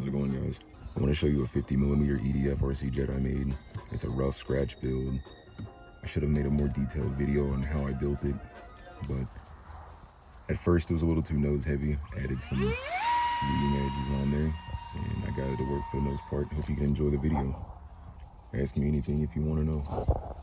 How's it going, guys? I want to show you a 50mm EDF RC jet I made. It's a rough scratch build. I should have made a more detailed video on how I built it, but at first it was a little too nose heavy. Added some leading edges on there, and I got it to work for the most part. Hope you can enjoy the video. Ask me anything if you want to know.